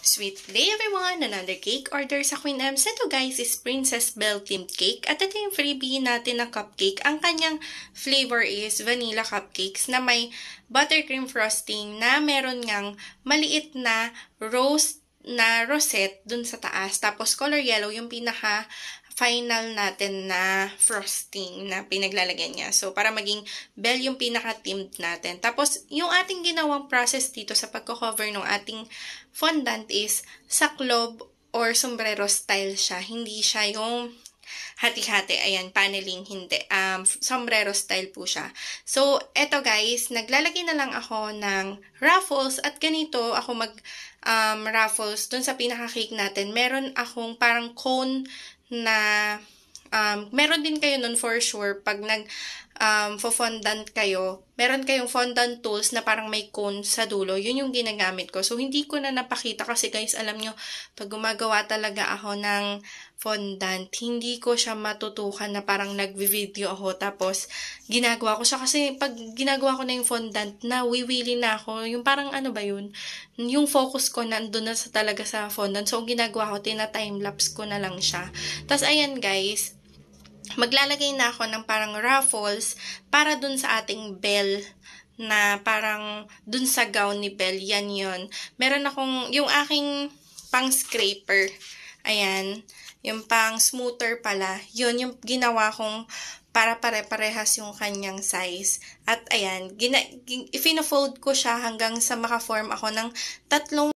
Sweet day everyone! Another cake order sa Queen Ems. Ito guys is Princess Belle themed cake. At ito yung freebie natin na cupcake. Ang kanyang flavor is vanilla cupcakes na may buttercream frosting na meron ngang maliit na rosette dun sa taas. Tapos color yellow yung pinaka final natin na frosting na pinaglalagyan niya. So, para maging bell yung pinaka-themed natin. Tapos, yung ating ginawang process dito sa pagko-cover ng ating fondant is saklob or sombrero style siya. Hindi siya yung hati-hati. Ayan, paneling, hindi. Sombrero style po siya. So, eto guys, naglalagay na lang ako ng ruffles at ganito ako ruffles dun sa pinaka-cake natin. Meron akong parang cone na meron din kayo nun for sure pag fondant kayo, meron kayong fondant tools na parang may cone sa dulo. Yun yung ginagamit ko. So, hindi ko na napakita kasi guys, alam nyo, pag gumagawa talaga ako ng fondant, hindi ko siya matutukan na parang nagvi-video ako tapos ginagawa ko siya kasi pag ginagawa ko na yung fondant, nawiwili na ako. Yung parang ano ba yun? Yung focus ko nandun na talaga sa fondant. So, ang ginagawa ko, tina-timelapse ko na lang siya. Tapos, ayan guys, maglalagay na ako ng parang ruffles para dun sa ating bell na parang dun sa gown ni Belle. Yan yun. Meron akong, yung aking pang scraper. Ayan. Yung pang smoother pala. Yun yung ginawa kong para pare-parehas yung kanyang size. At ayan, ifino-fold ko siya hanggang sa maka-form ako ng tatlong